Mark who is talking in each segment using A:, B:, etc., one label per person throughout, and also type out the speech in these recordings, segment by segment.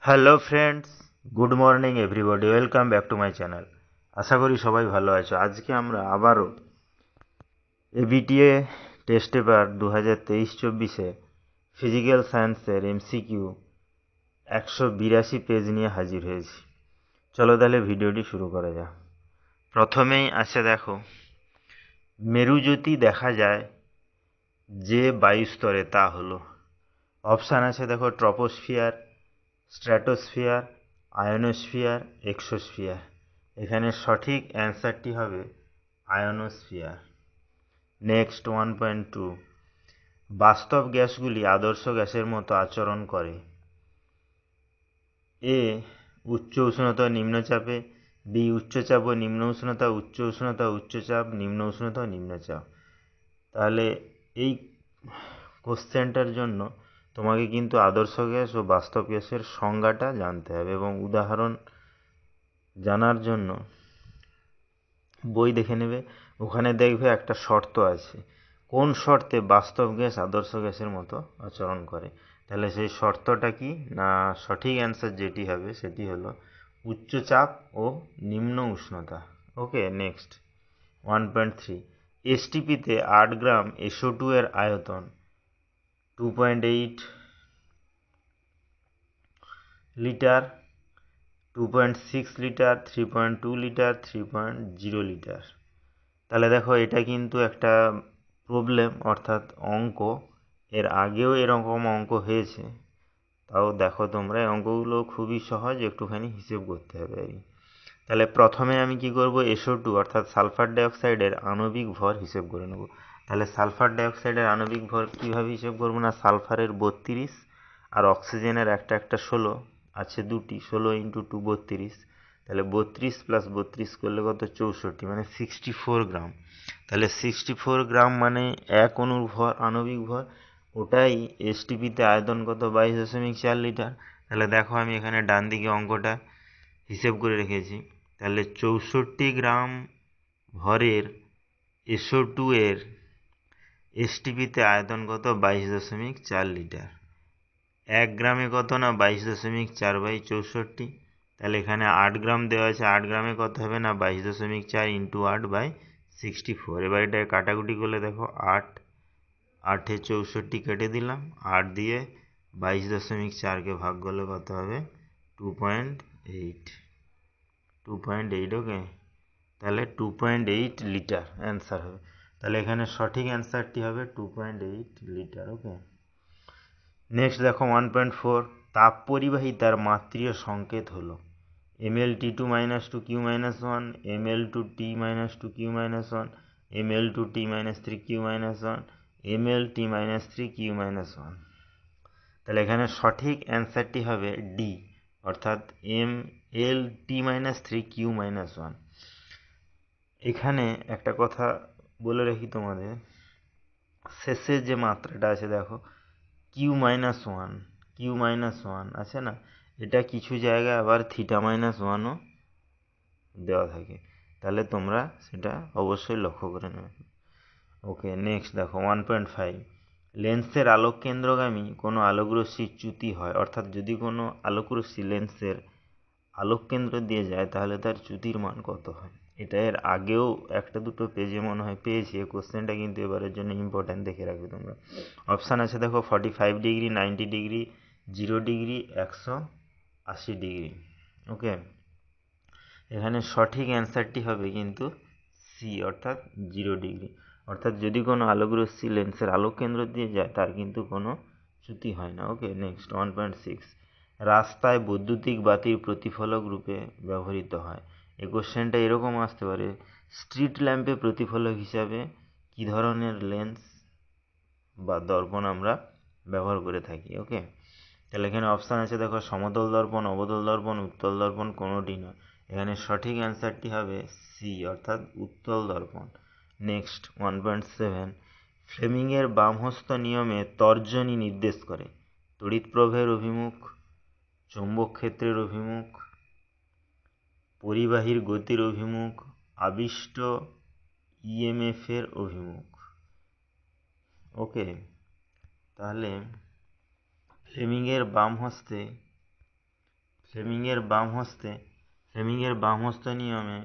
A: Hello friends, good morning everybody, welcome back to my channel. আশা করি সবাই ভালো আছো। আজকে আমরা আবারও এবিটিএ টেস্ট পেপার 2023-24 ফিজিক্যাল সায়েন্সের এমসিকিউ 182 পেজ নিয়ে হাজির হয়েছি। চলো তাহলে ভিডিওটি শুরু করা যাক। প্রথমেই আছে দেখো, মেরুজ্যোতি দেখা যায় যে বায়ুস্তরে তা হলো। অপশান আছে দেখো, ট্রপোস্ফিয়ার, স্ট্র্যাটোস্ফিয়ার, আয়নোস্ফিয়ার, এক্সোস্ফিয়ার। এখানে সঠিক অ্যান্সারটি হবে আয়নোস্ফিয়ার। নেক্সট 1.2, বাস্তব গ্যাসগুলি আদর্শ গ্যাসের মতো আচরণ করে। এ উচ্চ উষ্ণতা নিম্নচাপে, বি উচ্চচাপ ও নিম্ন উষ্ণতা, উচ্চ উষ্ণতা উচ্চচাপ, নিম্ন উষ্ণতা নিম্নচাপ। তাহলে এই কোশ্চেনটার জন্য তোমাকে কিন্তু আদর্শ গ্যাস ও বাস্তব গ্যাসের সংজ্ঞাটা জানতে হবে, এবং উদাহরণ জানার জন্য বই দেখে নেবে। ওখানে দেখবে একটা শর্ত আছে, কোন শর্তে বাস্তব গ্যাস আদর্শ গ্যাসের মতো আচরণ করে। তাহলে সেই শর্তটা কি না, সঠিক অ্যান্সার যেটি হবে সেটি হলো উচ্চচাপ ও নিম্ন উষ্ণতা। ওকে, নেক্সট 1.3, এসটিপিতে 8 গ্রাম SO2 এর আয়তন 2.8 লিটার, 2.6 লিটার, 3.2 লিটার, 3.0 লিটার। তাহলে দেখো, এটা কিন্তু একটা প্রবলেম, অর্থাৎ অঙ্ক। এর আগেও এরকম অঙ্ক হয়েছে, তাও দেখো তোমরা এই অঙ্কগুলো খুবই সহজ, একটুখানি হিসেব করতে হবে আর কি। তাহলে প্রথমে আমি কি করব, SO2 অর্থাৎ সালফার ডাইঅক্সাইডের আণবিক ভর হিসেব করে নেব। তাহলে সালফার ডাইঅক্সাইডের আণবিক ভর কীভাবে হিসেব করবো না, সালফারের 32 আর অক্সিজেনের একটা 16 আছে, দুটি 16 ইন্টু 2 32। তাহলে 32 প্লাস 32 করলে কত, 64, মানে 64 গ্রাম। তাহলে 64 গ্রাম মানে এক অণুর ভর, আণবিক ভর। ওটাই এসটিপিতে আয়তন কত, 22.4 লিটার। তাহলে দেখো, আমি এখানে ডান দিকে অঙ্কটা হিসেব করে রেখেছি। তাহলে 64 গ্রাম ভরের SO2 এর এসটিপিতে আয়তন কত, 22.4 লিটার। 1 গ্রামে কত না, 22.4/64। তাহলে এখানে 8 গ্রাম দেওয়া আছে, 8 গ্রামে কত হবে না, 22.4 ইন্টু 8/64। এবার এটা কাটাকুটি করলে দেখো, 8 8-এ 64 কেটে দিলাম, 8 দিয়ে 22.4কে ভাগ করলে কত হবে, 2.8। 2.8, ওকে। তাহলে 2.8 লিটার অ্যান্সার হবে। তাহলে এখানে সঠিক অ্যান্সারটি হবে 2.8 লিটার। ওকে, নেক্সট দেখো 1.4, তাপ পরিবাহিতার মাত্রীয় সংকেত হলো ml(T2-2Q-1), ml(2T-2Q-1), ml(2T-3Q-1), ml(T-3Q-1). তাহলে এখানে সঠিক অ্যান্সারটি হবে ডি, অর্থাৎ ml(T-3Q-1). এখানে একটা কথা বলে রাখি তোমাদের, শেষে যে মাত্রাটা আছে দেখো, Q-1, Q-1 আছে না, এটা কিছু জায়গায় আবার θ-1ও দেওয়া থাকে। তাহলে তোমরা সেটা অবশ্যই লক্ষ্য করে নেবে। ওকে, নেক্সট দেখো 1.5, লেন্সের আলোক কেন্দ্রগামী কোনো আলোকরশ্মি চ্যুতি হয়, অর্থাৎ যদি কোনো আলোকরশ্মি লেন্সের আলোক কেন্দ্র দিয়ে যায় তাহলে তার চ্যুতির মান কত হয়। এটা এর আগেও একটা দুটো পেজে মনে হয় পেয়েছি। এই কোশ্চেনটা কিন্তু এবারের জন্য ইম্পর্ট্যান্ট, দেখে রাখবে তোমরা। অপশান আছে দেখো, 45 ডিগ্রি, 90 ডিগ্রি, 0 ডিগ্রি, 180 ডিগ্রি। ওকে, এখানে সঠিক অ্যান্সারটি হবে কিন্তু সি, অর্থাৎ 0 ডিগ্রি। অর্থাৎ যদি কোনো আলোকরশ্মি লেন্সের আলোক কেন্দ্র দিয়ে যায় তার কিন্তু কোনো চ্যুতি হয় না। ওকে, নেক্সট 1.6, রাস্তায় বৈদ্যুতিক বাতির প্রতিফলক রূপে ব্যবহৃত হয়। এই কোশ্চেনটা এরকম আসতে পারে, স্ট্রিট ল্যাম্পে প্রতিফলক হিসাবে কী ধরনের লেন্স বা দর্পণ আমরা ব্যবহার করে থাকি। ওকে, তাহলে এখানে অপশান আছে দেখো, সমতল দর্পণ, অবতল দর্পণ, উত্তল দর্পণ, কোনোটি নয়। এখানে সঠিক অ্যান্সারটি হবে সি, অর্থাৎ উত্তল দর্পণ। নেক্সট 1.7, ফ্লেমিংয়ের বামহস্ত নিয়মে তর্জনী নির্দেশ করে তড়িৎ প্রবাহের অভিমুখ, চৌম্বক ক্ষেত্রের অভিমুখ, পরিবাহীর গতির অভিমুখ, আবিষ্ট ইএমএফ এর অভিমুখ। ওকে, তাহলে ফ্লেমিংয়ের বাম হস্তে ফ্লেমিংয়ের বাম হস্ত নিয়মে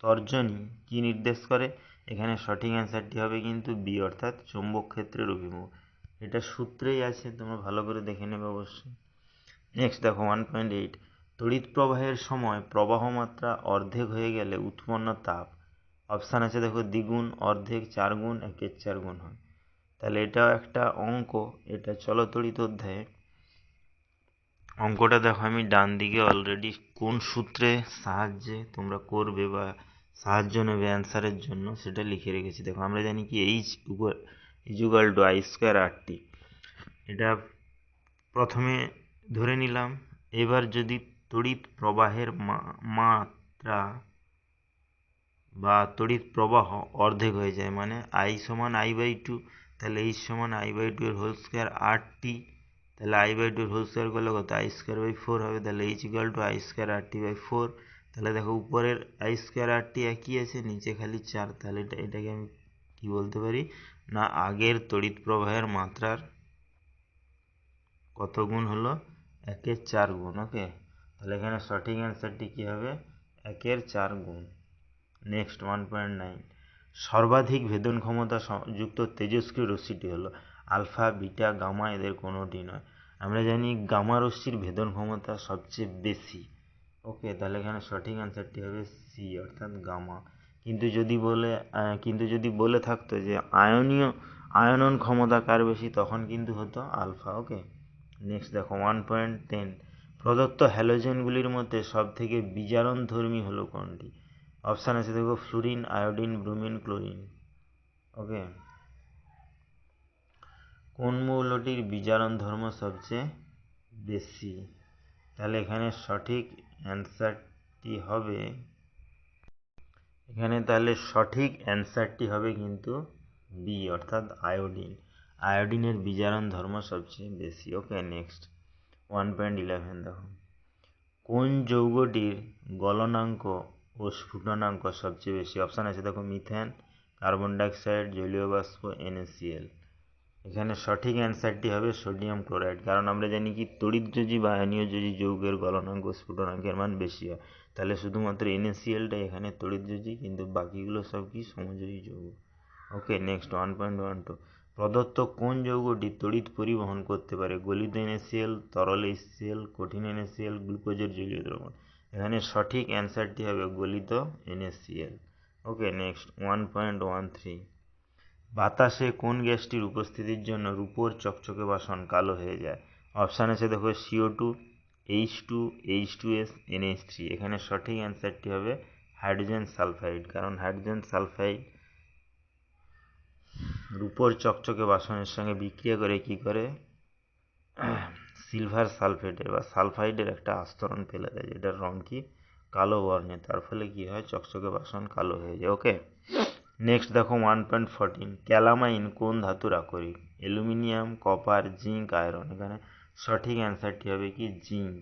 A: তর্জনী কি নির্দেশ করে? এখানে সঠিক অ্যান্সারটি হবে কিন্তু বি, অর্থাৎ চৌম্বক ক্ষেত্রের অভিমুখ। এটা সূত্রেই আছে, তোমরা ভালো করে দেখে নেবে অবশ্যই। নেক্সট দেখো 1.8, তড়িৎ প্রবাহের সময় প্রবাহ মাত্রা অর্ধেক হয়ে গেলে উৎপন্ন তাপ। অপশান আছে দেখো, দ্বিগুণ, অর্ধেক, 4 গুণ, 1/4 গুণ হয়। তাহলে এটাও একটা অঙ্ক। এটা চলো তড়িৎ অধ্যায়ে অঙ্কটা দেখো, আমি ডান দিকে অলরেডি কোন সূত্রে সাহায্যে তোমরা করবে বা সাহায্য নেবে অ্যান্সারের জন্য সেটা লিখে রেখেছি। দেখো আমরা জানি কি H=I²RT। এটা প্রথমে ধরে নিলাম। এবার যদি তড়িৎ প্রবাহের মাত্রা বা তড়িৎ প্রবাহ অর্ধেক হয়ে যায়, মানে I=I/2, তাহলে H=I/2 এর হোল স্কোয়ার RT। তাহলে I/2 এর হোল স্কোয়ার করলে কত? I²/4 হবে। তাহলে H=I²RT/4। তাহলে দেখো উপরের I²RT একই আছে, নিচে খালি 4। তাহলে এটাকে আমি কি বলতে পারি না, আগের তড়িৎ প্রবাহের মাত্রার কত গুণ হলো? 1/4 গুণ। ওকে, তাহলে এখানে সঠিক অ্যান্সারটি কি হবে? 1/4 গুণ। নেক্সট 1.9, সর্বাধিক ভেদন ক্ষমতা যুক্ত তেজস্ক্রিয় রশ্মিটি হলো আলফা, বিটা, গামা, এদের কোনোটি নয়। আমরা জানি গামা রশ্মির ভেদন ক্ষমতা সবচেয়ে বেশি। ওকে, তাহলে এখানে সঠিক অ্যান্সারটি হবে সি, অর্থাৎ গামা। কিন্তু যদি বলে থাকতো যে আয়নন ক্ষমতা কার বেশি, তখন কিন্তু হতো আলফা। ওকে, নেক্সট দেখো 1.10, প্রদত্ত হ্যালোজেনগুলির মধ্যে সবথেকে বিজারণধর্মী হলো কোনটি? অপশান আছে দেখো, ফ্লুরিন, আয়োডিন, ব্রোমিন, ক্লোরিন। ওকে, কোন মৌলটির বিজারণ ধর্ম সবচেয়ে বেশি? তাহলে এখানে সঠিক অ্যান্সারটি হবে কিন্তু বি, অর্থাৎ আয়োডিন। আয়োডিনের বিজারণ ধর্ম সবচেয়ে বেশি। ওকে, নেক্সট 1.11, দেখো কোন যৌগটির গলনাঙ্ক ও স্ফুটনাঙ্ক সবচেয়ে বেশি? অপশান আছে দেখো, মিথেন, কার্বন ডাইঅক্সাইড, জলীয় বাষ্প, NaCl। এখানে সঠিক অ্যান্সারটি হবে সোডিয়াম ক্লোরাইড। কারণ আমরা জানি কি তড়িৎযোজী বা আয়নীয়যোজী যৌগের গলনাঙ্ক স্ফুটনাঙ্কের মান বেশি হয়। তাহলে শুধুমাত্র NaClটাই এখানে তড়িৎযোজী, কিন্তু বাকিগুলো সব কি সমযোজী যৌগ। ওকে, নেক্সট 1.12, প্রদত্ত কোন যৌগটি তড়িৎ পরিবহন করতে পারে? গলিত NaCl, তরল HCl, কঠিন NaCl, গ্লুকোজের জলীয় দ্রবণ। এখানে সঠিক অ্যান্সারটি হবে গলিত NaCl। ওকে, নেক্সট 1.13, বাতাসে কোন গ্যাসটির উপস্থিতির জন্য রূপোর চকচকে বাসন কালো হয়ে যায়? অপশান আছে দেখো, CO2, H2, H2S, NH3। এখানে সঠিক অ্যান্সারটি হবে হাইড্রোজেন সালফাইড। কারণ হাইড্রোজেন সালফাইড রূপোর চকচকে বাসনের সঙ্গে বিক্রিয়া করে কি করে? সিলভার সালফেটের বা সালফাইডের একটা আস্তরণ ফেলে দেয়, যেটার রং কি কালো বর্ণের। তার ফলে কি হয়? চকচকে বাসন কালো হয়ে যায়। ওকে, নেক্সট দেখো 1.14, ক্যালামাইন কোন ধাতুর আকরিক? Aluminium, copper, zinc, iron. এখানে সঠিক অ্যান্সারটি হবে কি জিঙ্ক।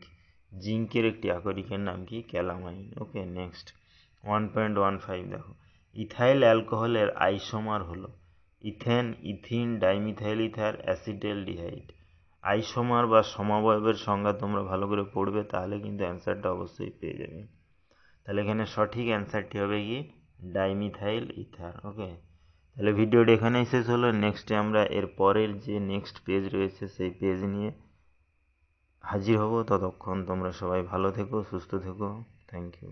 A: জিঙ্কের একটি আকরিকের নাম কি? ক্যালামাইন। ওকে, নেক্সট 1.15, দেখো ইথাইল অ্যালকোহলের আইসোমার হলো ethane, ethene, dimethyl ether, acetaldehyde. Isomer বা সমবয়বের সংজ্ঞা তোমরা ভালো করে পড়বে, তাহলে কিন্তু অ্যান্সারটা অবশ্যই পেয়ে যাবে। তাহলে এখানে সঠিক অ্যান্সারটি হবে কি ডাইমিথাইল ইথার। ওকে, তাহলে ভিডিওটি এখানেই শেষ হলো। নেক্সটে আমরা এর পরের যে নেক্সট পেজ রয়েছে সেই পেজ নিয়ে হাজির হব। ততক্ষণ তোমরা সবাই ভালো থেকো, সুস্থ থেকো। Thank you.